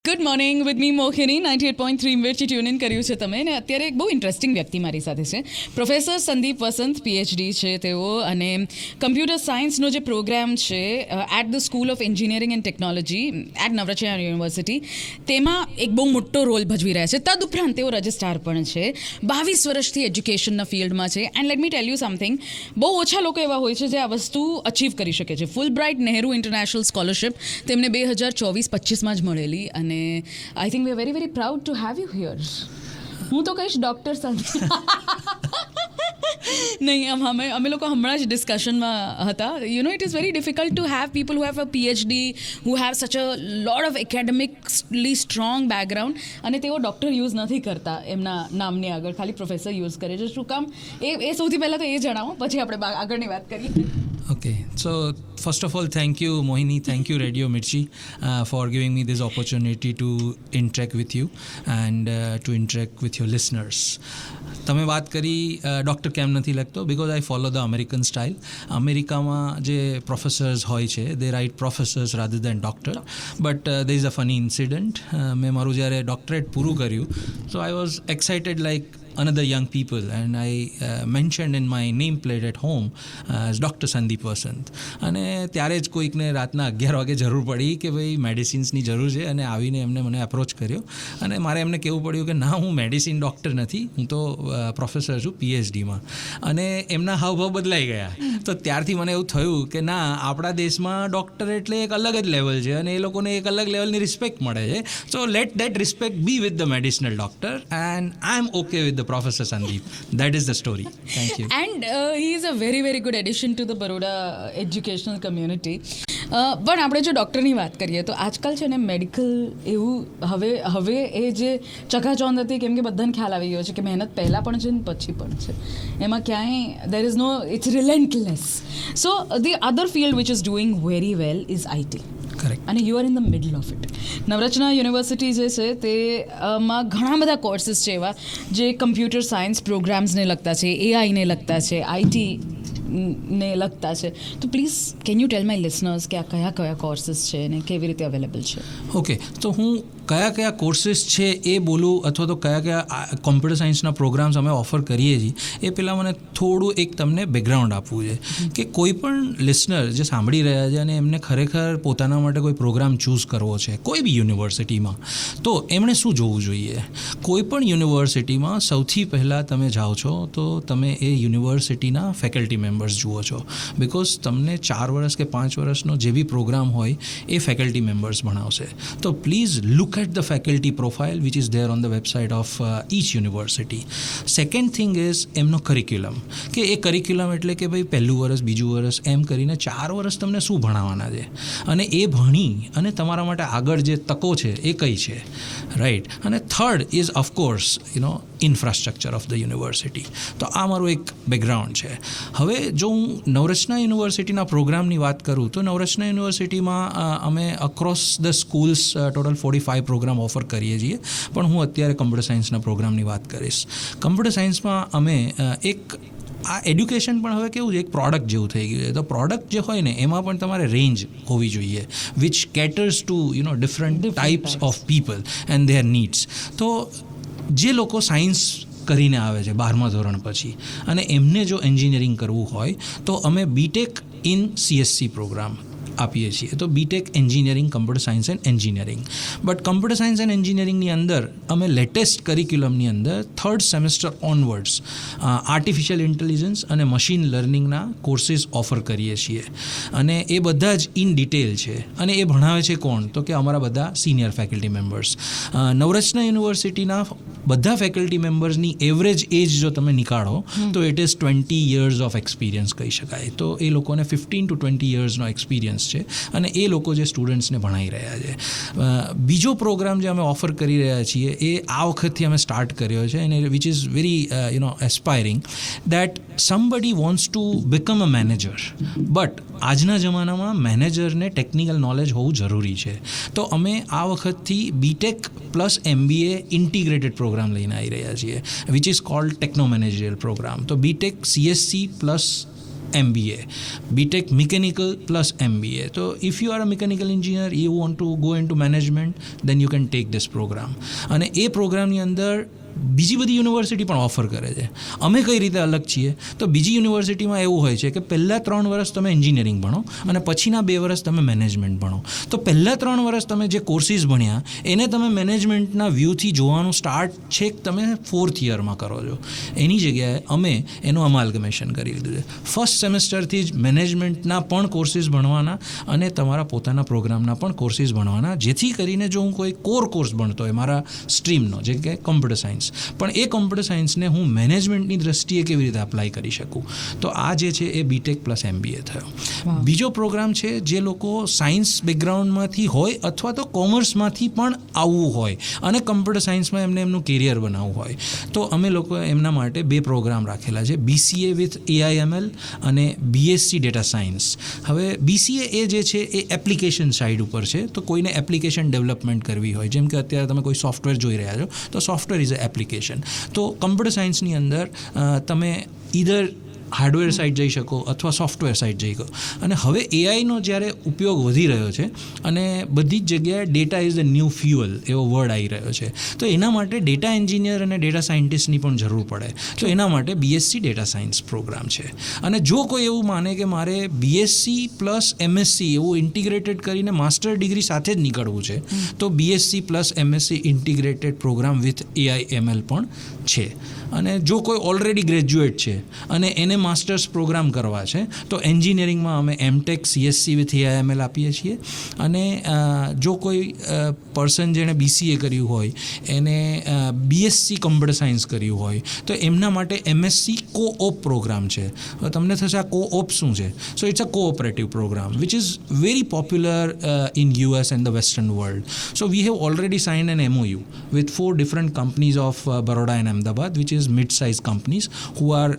Good morning with me Mohini 98.3 Mirchi tune in કર્યું છે તમે ને અત્યારે એક બહુ ઇન્ટરેસ્ટિંગ વ્યક્તિ મારી સાથે છે પ્રોફેસર સંદીપ વસંત પીએચડી છે તેઓ અને કમ્પ્યુટર સાયન્સનો જે પ્રોગ્રામ છે at the school of engineering and technology at Navrachana university તેમાં એક બહુ મોટો રોલ ભજવી રહ્યા છે. તદુપરાંત તેઓ રજિસ્ટ્રાર પણ છે. 22 વર્ષથી એજ્યુકેશનના ફિલ્ડમાં છે. And let me tell you something, બહુ ઓછા લોકો એવા હોય છે જે આ વસ્તુ અચીવ કરી શકે છે. ફૂલ બ્રાઇટ નહેરુ ઇન્ટરનેશનલ સ્કોલરશિપ તેમને 2024-25માં જ મળેલી અને I think we are very very proud to have you hear. હું તો કહીશ ડૉક્ટર સંદીપ નહીં, અમે લોકો હમણાં જ ડિસ્કશનમાં હતા. You know it is very difficult to have people who have a PhD, who have such a lot of academically strong background અને તેઓ ડૉક્ટર યુઝ નથી કરતા એમના નામની આગળ, ખાલી પ્રોફેસર યુઝ કરે છે. શું કામ એ સૌથી પહેલાં તો એ જણાવો, પછી આપણે આગળની વાત કરીએ. Okay, so first of all, thank you, Mohini, thank you, Radio Mirchi, for giving me this opportunity to interact with you and to interact with your listeners. તમે વાત કરી ડૉક્ટર કેમ નથી લખતો, because I follow the American style. અમેરિકામાં જે professors હોય છે they write professors rather than doctor. But there is a funny incident. મેં મારું જ્યારે ડૉક્ટરેટ પૂરું કર્યું, so I was excited like another young people and I mentioned in my nameplate at home as Dr. Sandeep Vasant. અને ત્યારે જ કોઈકને રાતના 11 વાગે જરૂર પડી કે ભાઈ મેડિસિન્સની જરૂર છે અને આવીને એમને મને અપ્રોચ કર્યો અને મારે એમને કહેવું પડ્યું કે ના, હું મેડિસિન ડૉક્ટર નથી, હું તો પ્રોફેસર છું પીએચડીમાં. અને એમના હાવભાવ બદલાઈ ગયા. તો ત્યારથી મને એવું થયું કે ના, આપણા દેશમાં ડૉક્ટર એટલે એક અલગ જ લેવલ છે અને એ લોકોને એક અલગ લેવલની રિસ્પેક્ટ મળે છે. So let that respect be with the medicinal doctor and I am okay with the Professor Sandeep. That is the story. Thank you. And he is a very very good addition to the Baroda educational community. પણ આપણે જો ડૉક્ટરની વાત કરીએ તો આજકાલ છે ને મેડિકલ એવું હવે એ જે ચકાચોંધ હતી, કેમ કે બધાને ખ્યાલ આવી ગયો છે કે મહેનત પહેલાં પણ છે ને પછી પણ છે, એમાં ક્યાંય there is no, it's relentless. So the other field which is doing very well is IT. Correct. અને you are in the middle of it. Navrachana university જે છે તેમાં ઘણા બધા કોર્સીસ છે એવા જે કમ્પ્યુટર સાયન્સ પ્રોગ્રામ્સને લગતા છે, એઆઈને લગતા છે, આઈટી ને લગતા છે. તો please can you tell my listeners કે આ કયા કયા કોર્સીસ છે અને કેવી રીતે અવેલેબલ છે? ઓકે, તો હું કયા કોર્સીસ છે એ બોલું અથવા તો કયા કોમ્પ્યુટર સાયન્સના પ્રોગ્રામ્સ અમે ઓફર કરીએ છીએ એ પહેલાં મને થોડું એક તમને બેકગ્રાઉન્ડ આપવું છે કે કોઈ પણ લિસનર જે સાંભળી રહ્યા છે અને એમને ખરેખર પોતાના માટે કોઈ પ્રોગ્રામ ચૂઝ કરવો છે કોઈ બી યુનિવર્સિટીમાં, તો એમણે શું જોવું જોઈએ? કોઈ પણ યુનિવર્સિટીમાં સૌથી પહેલાં તમે જાઓ છો તો તમે એ યુનિવર્સિટીના ફેકલ્ટી મેમ્બર્સ જુઓ છો, બિકોઝ તમને 4 વર્ષ કે 5 વર્ષનો જે બી પ્રોગ્રામ હોય એ ફેકલ્ટી મેમ્બર્સ ભણાવશે. તો please look at the faculty profile which is there on the website of each university. Second thing is એમનો કરિક્યુલમ, કે એ કરિક્યુલમ એટલે કે ભાઈ પહેલું વર્ષ, બીજું વર્ષ એમ કરીને 4 વર્ષ તમને શું ભણાવવાના છે અને એ ભણી અને તમારા માટે આગળ જે તકો છે એ કઈ છે, રાઈટ? અને third is of course infrastructure of the university. તો આ મારું એક બેકગ્રાઉન્ડ છે. હવે જો હું નવરચના યુનિવર્સિટીના પ્રોગ્રામની વાત કરું તો નવરચના યુનિવર્સિટીમાં અમે across the schools total 45 program offer કરીએ છીએ, પણ હું અત્યારે કમ્પ્યુટર સાયન્સના પ્રોગ્રામની વાત કરીશ. કમ્પ્યુટર સાયન્સમાં અમે એક આ એડ્યુકેશન પણ હવે કેવું છે, એક પ્રોડક્ટ જેવું થઈ ગયું છે. તો પ્રોડક્ટ જે હોય ને એમાં પણ તમારે રેન્જ હોવી જોઈએ which caters to different types of people and their needs. તો જે લોકો સાયન્સ કરીને આવે છે 12મા ધોરણ પછી અને એમને જો એન્જિનિયરિંગ કરવું હોય તો અમે બીટેક ઇન સીએસસી પ્રોગ્રામ આપીએ છીએ. તો BTech engineering, computer science and engineering. But computer science and એન્જિનિયરિંગની અંદર અમે લેટેસ્ટ કરિક્યુલમની અંદર 3rd semester onwards artificial intelligence અને મશીન લર્નિંગના કોર્સીસ ઓફર કરીએ છીએ અને એ બધા જ ઇન ડિટેલ છે. અને એ ભણાવે છે કોણ? તો કે અમારા બધા સિનિયર ફેકલ્ટી મેમ્બર્સ. નવરચના યુનિવર્સિટીના બધા ફેકલ્ટી મેમ્બર્સની એવરેજ એજ જો તમે નીકાળો તો it is 20 years of experience કહી શકાય. તો એ લોકોને 15 to 20 yearsનો એક્સપિરિયન્સ છે અને એ લોકો જે સ્ટુડન્ટ્સને ભણાવી રહ્યા છે. બીજો પ્રોગ્રામ જે અમે ઓફર કરી રહ્યા છીએ એ આ વખતથી અમે સ્ટાર્ટ કર્યો છે અને which is very aspiring that somebody wants to become a manager, but આજના જમાનામાં મેનેજરને ટેકનિકલ નોલેજ હોવું જરૂરી છે. તો અમે આ વખતથી BTech plus MBA integrated program લઈને આવી રહ્યા છીએ which is called techno managerial program. તો BTech CSC plus MBA, BTech Mechanical plus MBA. So if you are a mechanical engineer, you want to go into management, then you can take this program. અને એ પ્રોગ્રામની અંદર બીજી બધી university પણ offer કરે છે. અમે કઈ રીતે અલગ છીએ તો બીજી યુનિવર્સિટીમાં એવું હોય છે કે પહેલાં 3 વર્ષ તમે એન્જિનિયરિંગ ભણો અને પછીના 2 વર્ષ તમે મેનેજમેન્ટ ભણો. તો પહેલાં 3 વર્ષ તમે જે કોર્સિસ ભણ્યા એને તમે મેનેજમેન્ટના વ્યૂથી જોવાનું સ્ટાર્ટ છેક તમે 4th યરમાં કરો છો. એની જગ્યાએ અમે એનું અમાલ્ગમેશન કરી લીધું છે. ફર્સ્ટ સેમેસ્ટરથી જ મેનેજમેન્ટના પણ કોર્સિસ ભણવાના અને તમારા પોતાના પ્રોગ્રામના પણ કોર્સિસ ભણવાના, જેથી કરીને જો હું કોઈ કોર કોર્સ ભણતો હોય મારા સ્ટ્રીમનો, જે કે કમ્પ્યુટર સાયન્સ, પણ એ કમ્પ્યુટર સાયન્સને હું મેનેજમેન્ટની દ્રષ્ટિએ કેવી રીતે અપ્લાય કરી શકું. તો આ જે છે એ BTech પ્લસ MBA થયો. બીજો પ્રોગ્રામ છે જે લોકો સાયન્સ બેકગ્રાઉન્ડમાંથી હોય અથવા તો કોમર્સમાંથી પણ આવવું હોય અને કમ્પ્યુટર સાયન્સમાં એમને એમનું કેરિયર બનાવવું હોય, તો અમે લોકો એમના માટે 2 પ્રોગ્રામ રાખેલા છે, BCA વિથ AIML અને BSc ડેટા સાયન્સ. હવે BCA એ જે છે એ એપ્લિકેશન સાઇડ ઉપર છે. તો કોઈને એપ્લિકેશન ડેવલપમેન્ટ કરવી હોય, જેમ કે અત્યારે તમે કોઈ સોફ્ટવેર જોઈ રહ્યા છો તો સોફ્ટવેર ઇઝ અ એપ્લિકેશન. તો કમ્પ્યુટર સાયન્સની અંદર તમે ઈધર હાર્ડવેર સાઇડ જઈ શકો અથવા સોફ્ટવેર સાઇડ જઈ શકો. અને હવે એઆઈનો જ્યારે ઉપયોગ વધી રહ્યો છે અને બધી જ જગ્યાએ data is the new fuel એવો વર્ડ આવી રહ્યો છે, તો એના માટે ડેટા એન્જિનિયર અને ડેટા સાયન્ટિસ્ટની પણ જરૂર પડે. તો એના માટે BSc ડેટા સાયન્સ પ્રોગ્રામ છે. અને જો કોઈ એવું માને કે મારે BSc પ્લસ MSc એવું ઇન્ટિગ્રેટેડ કરીને માસ્ટર ડિગ્રી સાથે જ નીકળવું છે, તો BSc plus MSc integrated program with AIML પણ છે. અને જો કોઈ ઓલરેડી ગ્રેજ્યુએટ છે અને એને માસ્ટર્સ પ્રોગ્રામ કરવા છે તો એન્જિનિયરિંગમાં અમે MTech CSC વિથ AIML આપીએ છીએ. અને જો કોઈ પર્સન જેણે BCA કર્યું હોય, એને BSc કમ્પ્યુટર સાયન્સ કર્યું હોય, તો એમના માટે MSc co-op પ્રોગ્રામ છે. તમને થશે આ co-op શું છે? So it's a cooperative program which is very popular in US and the Western world. So we have already signed an MOU with 4 different companies of Baroda and Ahmedabad, which is mid-sized companies who are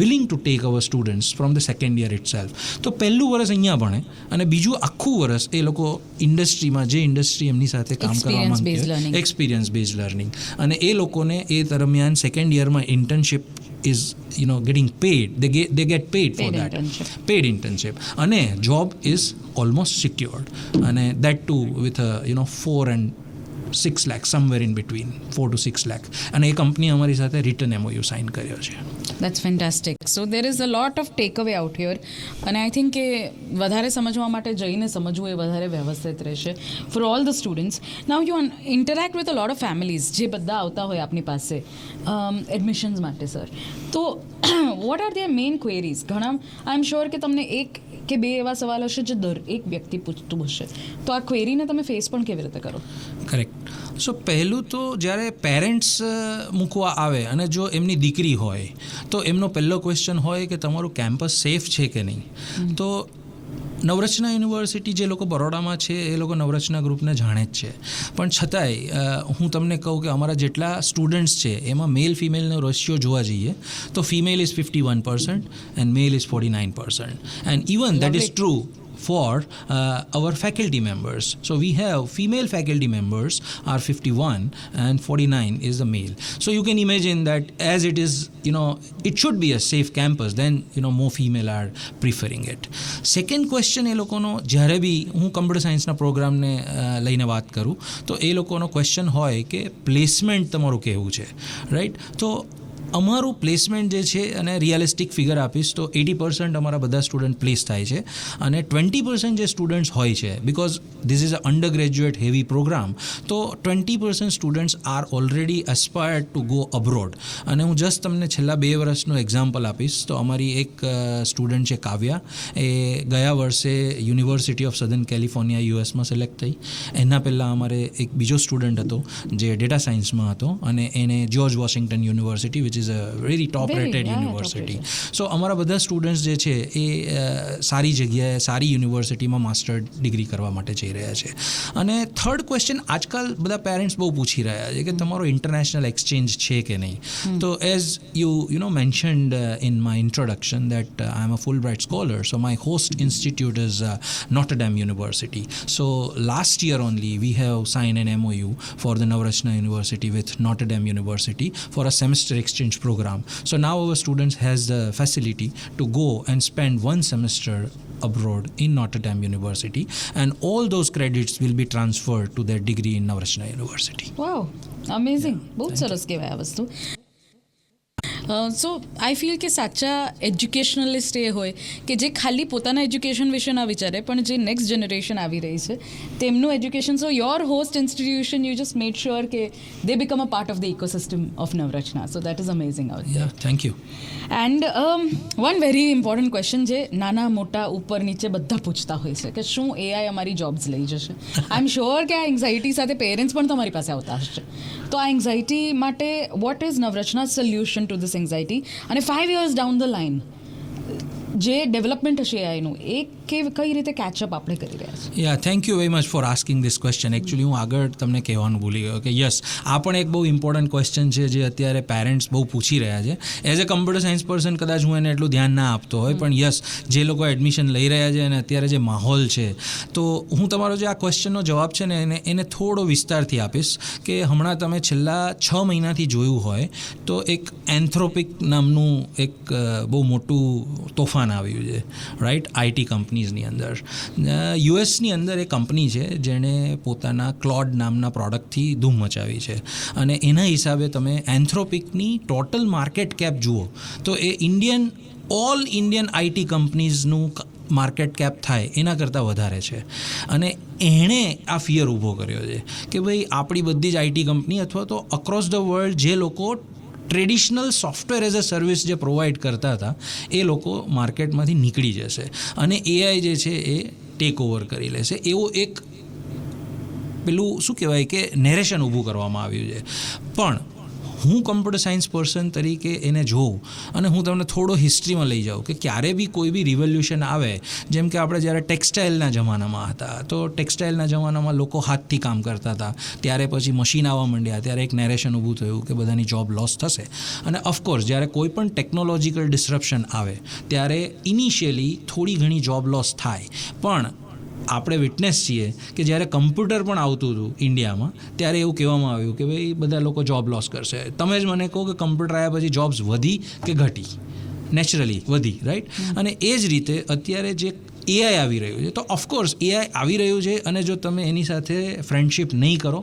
willing to take our students from the second year itself. તો પહેલું વર્ષ અહીંયા ભણે અને બીજું આખું વર્ષ એ લોકો ઇન્ડસ્ટ્રીમાં, જે ઇન્ડસ્ટ્રી એમની સાથે કામ કરવા માંગે છે, એક્સપિરિયન્સ બેઝડ લર્નિંગ, અને એ લોકોને એ દરમિયાન સેકન્ડ યરમાં internship is getting paid. They get paid for that paid internship, અને job is almost secured, and that too with a 4 and 6 lakh, somewhere in between 4 to 6 lakh. અને એ company અમારી સાથે return MOU sign કર્યો છે. That's fantastic. So there is a lot of takeaway out here. અને I think કે વધારે સમજવા માટે જઈને સમજવું એ વધારે વ્યવસ્થિત રહેશે for all the students. Now you interact with a lot of families જે બધા આવતા હોય આપની પાસે એડમિશન્સ માટે, સર. તો what are there main queries? ઘણા આઈ એમ શ્યોર કે તમને 1 કે 2 એવા સવાલ હશે જે દરેક વ્યક્તિ પૂછતું હશે. તો આ ક્વેરીને તમે ફેસ પણ કેવી રીતે કરો? કરેક્ટ. સો પહેલું તો જ્યારે પેરેન્ટ્સ મૂકવા આવે અને જો એમની દીકરી હોય તો એમનો પહેલો ક્વેશ્ચન હોય કે તમારું કેમ્પસ સેફ છે કે નહીં. તો નવરચના યુનિવર્સિટી જે લોકો બરોડામાં છે એ લોકો નવરચના ગ્રુપને જાણે જ છે, પણ છતાંય હું તમને કહું કે અમારા જેટલા સ્ટુડન્ટ્સ છે એમાં મેલ ફિમેલનો રેશિયો જોવા જઈએ તો female is 51% and male is 49%. And even that is true for our faculty members. So we have female faculty members are 51 and 49 is the male. So you can imagine that as it is, it should be a safe campus, then more female are preferring it. Second question એ લોકોનો જ્યારે બી હું computer સાયન્સના પ્રોગ્રામને લઈને વાત કરું તો એ લોકોનો ક્વેશ્ચન હોય કે પ્લેસમેન્ટ તમારું કેવું છે, રાઈટ? તો અમારું પ્લેસમેન્ટ જે છે, અને રિયલિસ્ટિક ફિગર આપીશ તો 80% અમારા બધા સ્ટુડન્ટ પ્લેસ થાય છે અને 20% જે સ્ટુડન્ટ્સ હોય છે, because this is a undergraduate heavy program, તો 20% students are already aspired to go abroad. અને હું જસ્ટ તમને છેલ્લા 2 વર્ષનું એક્ઝામ્પલ આપીશ. તો અમારી એક સ્ટુડન્ટ છે કાવ્યા, એ ગયા વર્ષે યુનિવર્સિટી ઓફ સધર્ન કેલિફોર્નિયા યુએસમાં સિલેક્ટ થઈ. એના પહેલાં અમારે એક બીજો સ્ટુડન્ટ હતો જે ડેટા સાયન્સમાં હતો અને એને George Washington university which is a very top rated university. So અમારા બધા સ્ટુડન્ટ્સ જે છે એ સારી જગ્યાએ, સારી યુનિવર્સિટીમાં માસ્ટર ડિગ્રી કરવા માટે જઈ રહ્યા છે. અને થર્ડ ક્વેશ્ચન આજકાલ બધા પેરેન્ટ્સ બહુ પૂછી રહ્યા છે કે તમારો ઇન્ટરનેશનલ એક્સચેન્જ છે કે નહીં. તો as you know mentioned in my introduction that I am a Fulbright scholar, so my host institute is Notre Dame University. So last year only we have signed an MOU for the Navrachna University with Notre Dame University for a semester exchange program. So now our students has the facility to go and spend one semester abroad in Notre Dame University, and all those credits will be transferred to their degree in Navrachna University. Wow, amazing. બહુ જ સરસ કહેવાય આ વસ્તુ. સો I feel કે સાચા એજ્યુકેશનલિસ્ટ એ હોય કે જે ખાલી પોતાના એજ્યુકેશન વિશે ના વિચારે, પણ જે નેક્સ્ટ જનરેશન આવી રહી છે તેમનું education. So your host institution you just made sure કે they become a part of the ecosystem of Navrachana. So that is amazing out. Yeah, thank you. And one very important question જે નાના મોટા ઉપર નીચે બધા પૂછતા હોય છે કે શું એઆઈ અમારી જોબ્સ લઈ જશે? આઈ એમ શ્યોર કે આ એન્ઝાઇટી સાથે પેરેન્ટ્સ પણ તમારી પાસે આવતા હશે. તો આ એન્ઝાઇટી માટે what is Navrachana solution two this anxiety? અને 5 years ડાઉન ધ લાઇન જે ડેવલપમેન્ટ હશે એઆઈનું એ કઈ રીતે કેચઅપ આપણે કરી રહ્યા છીએ? Yeah, thank you very much for asking this question. Actually હું આગળ તમને કહેવાનું ભૂલી ગયો કે યસ, આ પણ એક બહુ ઇમ્પોર્ટન્ટ ક્વેશ્ચન છે જે અત્યારે પેરેન્ટ્સ બહુ પૂછી રહ્યા છે. As a computer science person કદાચ હું એને એટલું ધ્યાન ના આપતો હોય, પણ યસ, જે લોકો એડમિશન લઈ રહ્યા છે અને અત્યારે જે માહોલ છે, તો હું તમારો જે આ ક્વેશ્ચનનો જવાબ છે ને એને થોડો વિસ્તારથી આપીશ. કે હમણાં તમે છેલ્લા 6 મહિનાથી જોયું હોય તો એક એન્થ્રોપિક નામનું એક બહુ મોટું તોફાન આવ્યું છે, રાઈટ, આઈટી કંપનીઝની અંદર. યુએસની અંદર એ કંપની છે જેણે પોતાના ક્લોડ નામના પ્રોડક્ટથી ધૂમ મચાવી છે. અને એના હિસાબે તમે એન્થ્રોપિકની ટોટલ માર્કેટ કેપ જુઓ તો એ ઓલ ઇન્ડિયન આઈટી કંપનીઝનું માર્કેટ કેપ થાય એના કરતાં વધારે છે. અને એણે આ ફિયર ઊભો કર્યો છે કે ભાઈ આપણી બધી જ આઈટી કંપની અથવા તો અક્રોસ ધ વર્લ્ડ જે લોકો traditional software as a service જે પ્રોવાઈડ કરતા હતા એ લોકો માર્કેટમાંથી નીકળી જશે અને એઆઈ જે છે એ ટેક ઓવર કરી લેશે. એવું એક પેલું શું કહેવાય કે નેરેશન ઊભું કરવામાં આવ્યું છે. પણ હું કમ્પ્યુટર સાયન્સ પર્સન તરીકે એને જોઉં અને હું તમને થોડો હિસ્ટ્રીમાં લઈ જાઉં કે ક્યારે બી કોઈ બી રિવોલ્યુશન આવે, જેમ કે આપણે જ્યારે ટેક્સટાઇલના જમાનામાં હતા તો ટેક્સટાઇલના જમાનામાં લોકો હાથથી કામ કરતા હતા, ત્યારે પછી મશીન આવવા માંડ્યા, ત્યારે એક નેરેશન ઊભું થયું કે બધાની જોબ લોસ થશે. અને ઓફકોર્સ જ્યારે કોઈ પણ ટેકનોલોજીકલ ડિસ્રપ્શન આવે ત્યારે ઇનિશિયલી થોડી ઘણી જોબ લોસ થાય. પણ આપણે વિટનેસ છીએ કે જ્યારે કમ્પ્યુટર પણ આવતું હતું ઇન્ડિયામાં ત્યારે એવું કહેવામાં આવ્યું કે ભાઈ બધા લોકો જોબ લોસ કરશે. તમે જ મને કહો કે કમ્પ્યુટર આવ્યા પછી જોબ્સ વધી કે ઘટી? નેચરલી વધી, રાઈટ. અને એ જ રીતે અત્યારે જે એઆઈ આવી રહ્યું છે, તો ઓફકોર્સ એઆઈ આવી રહ્યું છે અને જો તમે એની સાથે ફ્રેન્ડશિપ નહીં કરો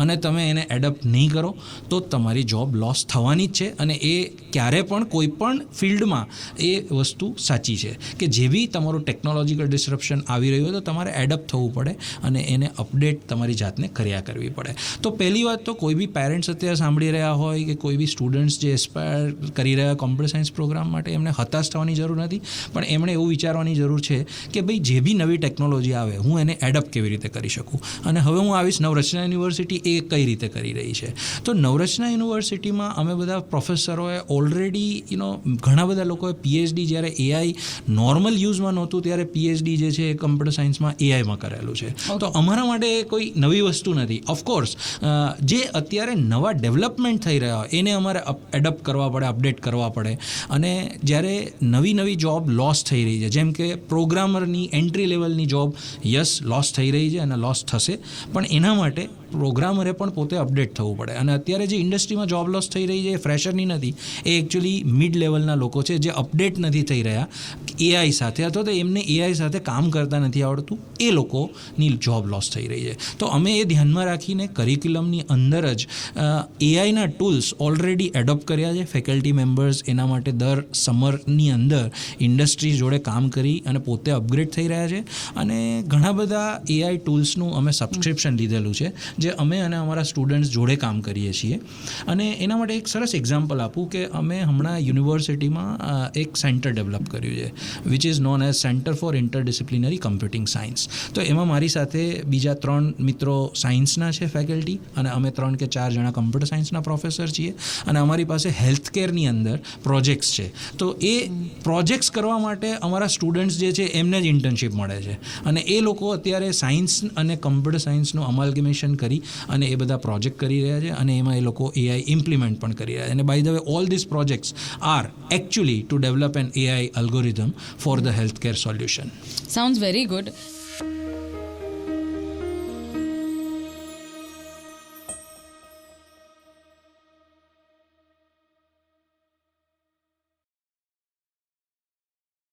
અને તમે એને એડપ્ટ નહીં કરો તો તમારી જોબ લોસ થવાની જ છે. અને એ ક્યારે પણ કોઈ પણ ફિલ્ડમાં એ વસ્તુ સાચી છે કે જે બી તમારું ટેકનોલોજીકલ ડિસ્રપ્શન આવી રહ્યું હોય તો તમારે એડપ્ટ થવું પડે અને એને અપડેટ તમારી જાતને કર્યા કરવી પડે. તો પહેલી વાત તો કોઈ બી પેરેન્ટ્સ અત્યારે સાંભળી રહ્યા હોય કે કોઈ બી સ્ટુડન્ટ્સ જે એસ્પાયર કરી રહ્યા કોમ્પ્યુટર સાયન્સ પ્રોગ્રામ માટે, એમને હતાશ થવાની જરૂર નથી, પણ એમણે એવું વિચારવાની જરૂર છે કે ભાઈ જે બી નવી ટેકનોલોજી આવે હું એને એડપ્ટ કેવી રીતે કરી શકું. અને હવે હું આવીશ નવરચના યુનિવર્સિટી એ કઈ રીતે કરી રહી છે. તો નવરચના યુનિવર્સિટીમાં અમે બધા પ્રોફેસરોએ ઓલરેડી ઘણા બધા લોકોએ પીએચડી, જ્યારે એઆઈ નોર્મલ યુઝમાં નહોતું ત્યારે પીએચડી જે છે એ કમ્પ્યુટર સાયન્સમાં એઆઈમાં કરેલું છે. તો અમારા માટે કોઈ નવી વસ્તુ નથી. ઓફકોર્સ જે અત્યારે નવા ડેવલપમેન્ટ થઈ રહ્યા હોય એને અમારે એડપ્ટ કરવા પડે, અપડેટ કરવા પડે. અને જ્યારે નવી જોબ લોસ થઈ રહી છે, જેમ કે પ્રોગ્રામરની એન્ટ્રી લેવલની જોબ યસ લોસ થઈ રહી છે અને લોસ થશે, પણ એના માટે પ્રોગ્રામરે પણ પોતે અપડેટ થવું પડે. અને અત્યારે જે ઇન્ડસ્ટ્રીમાં જોબ લોસ થઈ રહી છે એ ફ્રેશરની નથી, એ એકચ્યુઅલી મિડ લેવલના લોકો છે જે અપડેટ નથી થઈ રહ્યા એઆઈ સાથે, અથવા તો એમને એઆઈ સાથે કામ કરતા નથી આવડતું, એ લોકોની જોબ લોસ થઈ રહી છે. તો અમે એ ધ્યાનમાં રાખીને કરિક્યુલમની અંદર જ એઆઈના ટૂલ્સ ઓલરેડી એડોપ્ટ કર્યા છે. ફેકલ્ટી મેમ્બર્સ એના માટે દર સમરની અંદર ઇન્ડસ્ટ્રી જોડે કામ કરી અને પોતે અપગ્રેડ થઈ રહ્યા છે. અને ઘણા બધા એઆઈ ટૂલ્સનું અમે સબસ્ક્રિપ્શન લીધેલું છે જે અમે અને અમારા સ્ટુડન્ટ્સ જોડે કામ કરીએ છીએ. અને એના માટે એક સરસ એક્ઝામ્પલ આપું કે અમે હમણાં યુનિવર્સિટીમાં એક સેન્ટર ડેવલપ કર્યું છે which is known as centre for interdisciplinary computing science. તો એમાં મારી સાથે બીજા 3 મિત્રો સાયન્સના છે ફેકલ્ટી, અને અમે 3 કે 4 જણા કમ્પ્યુટર સાયન્સના પ્રોફેસર છીએ. અને અમારી પાસે હેલ્થ કેરની અંદર પ્રોજેક્ટ્સ છે. તો એ પ્રોજેક્ટ્સ કરવા માટે અમારા સ્ટુડન્ટ્સ જે છે એમને જ ઇન્ટર્નશીપ મળે છે, અને એ લોકો અત્યારે સાયન્સ અને કમ્પ્યુટર સાયન્સનું અમાલ્ગમેશન કરી અને એ બધા પ્રોજેક્ટ કરી રહ્યા છે, અને એમાં એ લોકો AI ઇમ્પ્લિમેન્ટ પણ કરી રહ્યા છે. અને by the way all this projects are actually to develop an AI algorithm for the health care solution. Sounds very good.